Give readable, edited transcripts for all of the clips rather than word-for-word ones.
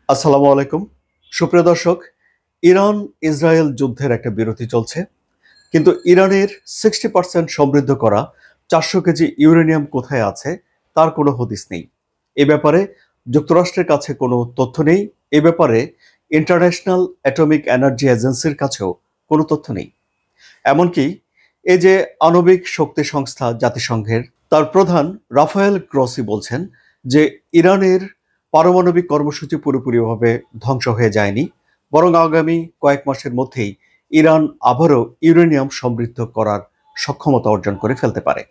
আসসালামু আলাইকুম। সুপ্রিয় দর্শক, ইরান ইসরায়েল যুদ্ধের একটা বিরতি চলছে। কিন্তু ইরানের 60% সমৃদ্ধ করা 400 কেজি ইউরেনিয়াম কোথায় আছে তার কোনো হদিস নেই। এ ব্যাপারে যুক্তরাষ্ট্রের কাছে কোনো তথ্য নেই। এ ব্যাপারে ইন্টারন্যাশনাল অ্যাটমিক এনার্জি এজেন্সির কাছেও কোনো তথ্য নেই। এমনকি এই যে আণবিক শক্তি সংস্থা জাতিসংঘের তার প্রধান রাফায়েল গ্রসি বলছেন যে ইরানের পারমাণবিক কর্মসূচি পুরোপুরিভাবে ধ্বংস হয়ে যায়নি, বরং আগামী কয়েক মাসের মধ্যেই ইরান আবারও ইউরেনিয়াম সমৃদ্ধ করার সক্ষমতা অর্জন করে ফেলতে পারে।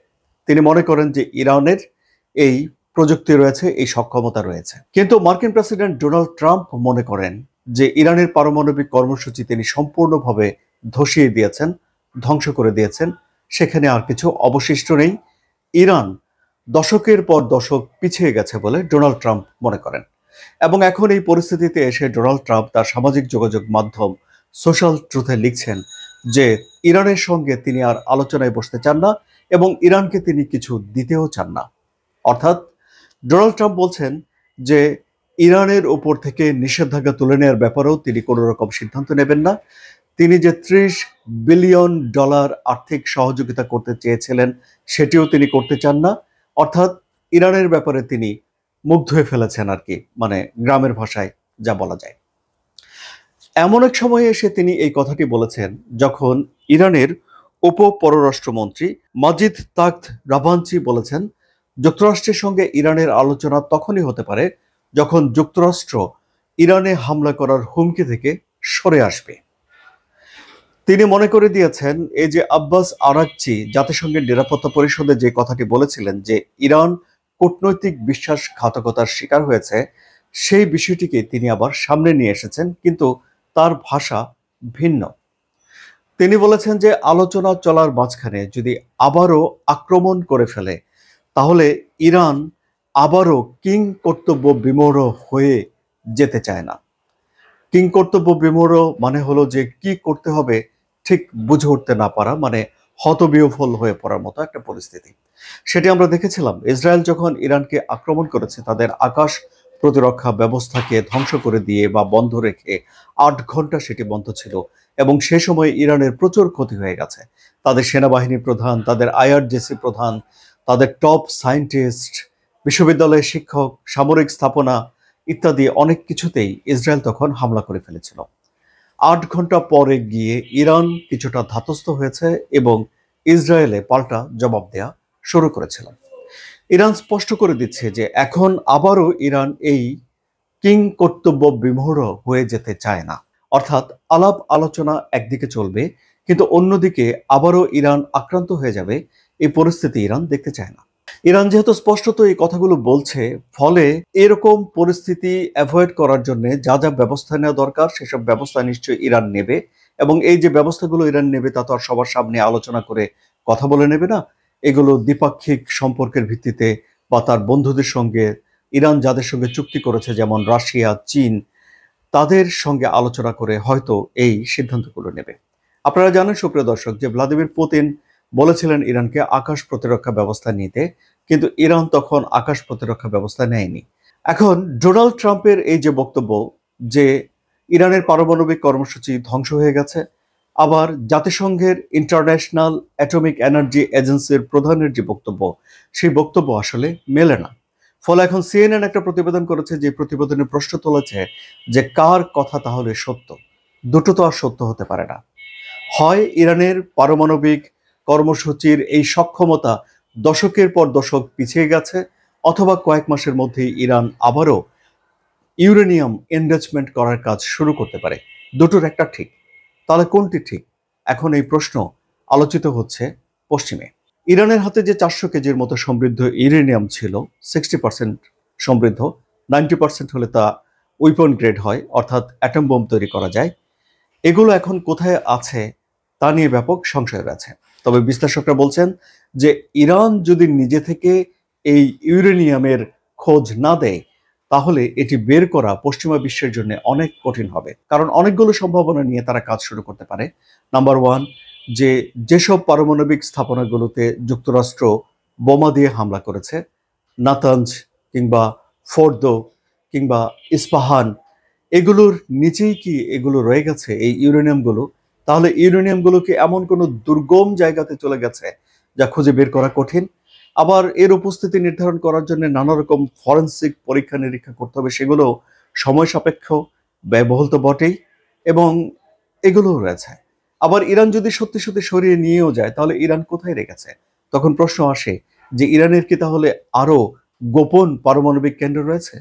তিনি মনে করেন যে ইরানের এই প্রযুক্তি রয়েছে, এই সক্ষমতা রয়েছে। কিন্তু মার্কিন প্রেসিডেন্ট ডোনাল্ড ট্রাম্প মনে করেন যে ইরানের পারমাণবিক কর্মসূচি তিনি সম্পূর্ণভাবে ধসিয়ে দিয়েছেন, ধ্বংস করে দিয়েছেন। সেখানে আর কিছু অবশিষ্ট নেই। ইরান দশকের পর দশক পিছিয়ে গেছে বলে ডোনাল্ড ট্রাম্প মনে করেন। এবং এখন এই পরিস্থিতিতে এসে ডোনাল্ড ট্রাম্প তার সামাজিক যোগাযোগ মাধ্যম সোশ্যাল ট্রুথে লিখছেন যে ইরানের সঙ্গে তিনি আর আলোচনায় বসতে চান না এবং ইরানকে তিনি কিছু দিতেও চান না। অর্থাৎ ডোনাল্ড ট্রাম্প বলছেন যে ইরানের উপর থেকে নিষেধাজ্ঞা তুলে নেওয়ার ব্যাপারেও তিনি কোনো রকম সিদ্ধান্ত নেবেন না। তিনি যে $30 বিলিয়ন আর্থিক সহযোগিতা করতে চেয়েছিলেন সেটিও তিনি করতে চান না। অর্থাৎ ইরানের ব্যাপারে তিনি মুগ্ধ হয়ে ফেলেছেন আর কি, মানে গ্রামের ভাষায় যা বলা যায়। এমন এক সময়ে এসে তিনি এই কথাটি বলেছেন যখন ইরানের উপ পররাষ্ট্রমন্ত্রী মাজিদ তাখত রাভাঞ্চি বলেছেন যুক্তরাষ্ট্রের সঙ্গে ইরানের আলোচনা তখনই হতে পারে যখন যুক্তরাষ্ট্র ইরানে হামলা করার হুমকি থেকে সরে আসবে। তিনি মনে করে দিয়েছেন এই যে আব্বাস আরাকচি জাতিসংঘের নিরাপত্তা পরিষদে যে কথাটি বলেছিলেন যে ইরান কূটনৈতিক বিশ্বাসঘাতকতার শিকার হয়েছে, সেই বিষয়টিকে তিনি আবার সামনে নিয়ে এসেছেন, কিন্তু তার ভাষা ভিন্ন। তিনি বলেছেন যে আলোচনা চলার মাঝখানে যদি আবারও আক্রমণ করে ফেলে তাহলে ইরান আবারও কিং কর্তব্য বিমূঢ় হয়ে যেতে চায় না। কিং কর্তব্য বিমূঢ় মানে হলো যে কি করতে হবে ঠিক বুঝে উঠতে না পারা, মানে হতবিহ্বল হয়ে পড়ার মতো একটা পরিস্থিতি। সেটি আমরা দেখেছিলাম ইসরায়েল যখন ইরানকে আক্রমণ করেছে, তাদের আকাশ প্রতিরক্ষা ব্যবস্থাকে ধ্বংস করে দিয়ে বা বন্ধ রেখে 8 ঘন্টা সেটি বন্ধ ছিল এবং সে সময় ইরানের প্রচুর ক্ষতি হয়ে গেছে। তাদের সেনাবাহিনী প্রধান, তাদের আইআরজিসি প্রধান, তাদের টপ সায়েন্টিস্ট, বিশ্ববিদ্যালয়ের শিক্ষক, সামরিক স্থাপনা ইত্যাদি অনেক কিছুতেই ইসরায়েল তখন হামলা করে ফেলেছিল। 8 ঘন্টা পরে গিয়ে ইরান কিছুটা ধাতস্থ হয়েছে এবং ইসরায়েলে পাল্টা জবাব দেয়া শুরু করেছিল। ইরান স্পষ্ট করে দিচ্ছে যে এখন আবারও ইরান এই কিং কর্তব্য বিমূঢ় হয়ে যেতে চায় না। অর্থাৎ আলাপ আলোচনা একদিকে চলবে, কিন্তু অন্যদিকে আবারও ইরান আক্রান্ত হয়ে যাবে, এই পরিস্থিতি ইরান দেখতে চায় না। ইরান যেহেতু স্পষ্টত এই কথাগুলো বলছে, ফলে এরকম পরিস্থিতি অ্যাভয়েড করার জন্য যা যা ব্যবস্থা নেওয়া দরকার সেসব ব্যবস্থা নিশ্চয়ই ইরান নেবে। এবং এই যে ব্যবস্থাগুলো ইরান নেবে তা তো আর সবার সামনে আলোচনা করে কথা বলে নেবে না। এগুলো দ্বিপাক্ষিক সম্পর্কের ভিত্তিতে বা তার বন্ধুদের সঙ্গে, ইরান যাদের সঙ্গে চুক্তি করেছে যেমন রাশিয়া, চীন, তাদের সঙ্গে আলোচনা করে হয়তো এই সিদ্ধান্তগুলো নেবে। আপনারা জানেন সুপ্রিয় দর্শক যে ভ্লাদিমির পুতিন বলেছিলেন ইরানকে আকাশ প্রতিরক্ষা ব্যবস্থা নিতে, কিন্তু ইরান তখন আকাশ প্রতিরক্ষা ব্যবস্থা নেয়নি। এখন ডোনাল্ড ট্রাম্পের এই যে বক্তব্য যে ইরানের পারমাণবিক কর্মসূচি ধ্বংস হয়ে গেছে, আবার জাতিসংঘের ইন্টারন্যাশনাল অ্যাটমিক এনার্জি এজেন্সির প্রধানের যে বক্তব্য, সেই বক্তব্য আসলে মেলে না। ফলে এখন সিএনএন একটা প্রতিবেদন করেছে, যে প্রতিবেদনে প্রশ্ন তুলেছে যে কার কথা তাহলে সত্য। দুটো তো আর সত্য হতে পারে না। হয় ইরানের পারমাণবিক কর্মসূচির এই সক্ষমতা দশকের পর দশক পিছিয়ে গেছে, অথবা কয়েক মাসের মধ্যেই ইরান আবারও ইউরেনিয়াম এনরিচমেন্ট করার কাজ শুরু করতে পারে। দুটোর একটা ঠিক। তাহলে কোনটি ঠিক? এখন এই প্রশ্ন আলোচিত হচ্ছে পশ্চিমে। ইরানের হাতে যে 400 কেজির মতো সমৃদ্ধ ইউরেনিয়াম ছিল, 60% সমৃদ্ধ, 90% হলে তা উইপন গ্রেড হয়, অর্থাৎ অ্যাটম বোম তৈরি করা যায়। এগুলো এখন কোথায় আছে তা নিয়ে ব্যাপক সংশয় রয়েছে। তবে বিশ্লেষকরা বলছেন যে ইরান যদি নিজে থেকে এই ইউরেনিয়ামের খোঁজ না দেয় তাহলে এটি বের করা পশ্চিমা বিশ্বের জন্য অনেক কঠিন হবে, কারণ অনেকগুলো সম্ভাবনা নিয়ে তারা কাজ শুরু করতে পারে। নাম্বার ওয়ান, যে যেসব পারমাণবিক স্থাপনাগুলোতে যুক্তরাষ্ট্র বোমা দিয়ে হামলা করেছে, নাতাঞ্জ কিংবা ফোর্দো কিংবা ইস্পাহান, এগুলোর নিচেই কি এগুলো রয়ে গেছে এই ইউরেনিয়ামগুলো? তাহলে ইউরেনিয়ামগুলো কি এমন কোনো দুর্গম জায়গাতে চলে গেছে যা খুঁজে বের করা কঠিন? আবার এর উপস্থিতি নির্ধারণ করার জন্য নানা রকম ফরেনসিক পরীক্ষা নিরীক্ষা করতে হবে, সেগুলো সময় সাপেক্ষ, ব্যয়বহুল তো বটেই, এবং এগুলোও রয়েছে। আবার ইরান যদি সত্যি সত্যি সরিয়ে নিয়েও যায়, তাহলে ইরান কোথায় রেখেছে? তখন প্রশ্ন আসে যে ইরানের কি তাহলে আরো গোপন পারমাণবিক কেন্দ্র রয়েছে?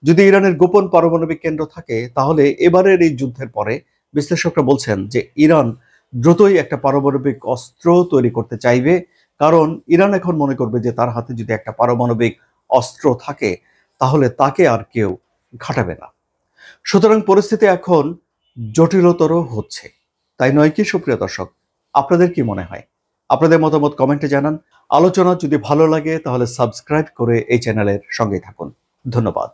যদি ইরানের গোপন পারমাণবিক কেন্দ্র থাকে, তাহলে এবারের এই যুদ্ধের পরে বিশ্লেষকরা বলছেন যে ইরান দ্রুতই একটা পারমাণবিক অস্ত্র তৈরি করতে চাইবে, কারণ ইরান এখন মনে করবে যে তার হাতে যদি একটা পারমাণবিক অস্ত্র থাকে, তাহলে তাকে আর কেউ ঘাটাবে না। সুতরাং পরিস্থিতি এখন জটিলতর হচ্ছে, তাই নয় কি সুপ্রিয় দর্শক? আপনাদের কি মনে হয়? আপনাদের মতামত কমেন্টে জানান। আলোচনা যদি ভালো লাগে তাহলে সাবস্ক্রাইব করে এই চ্যানেলের সঙ্গে থাকুন। ধন্যবাদ।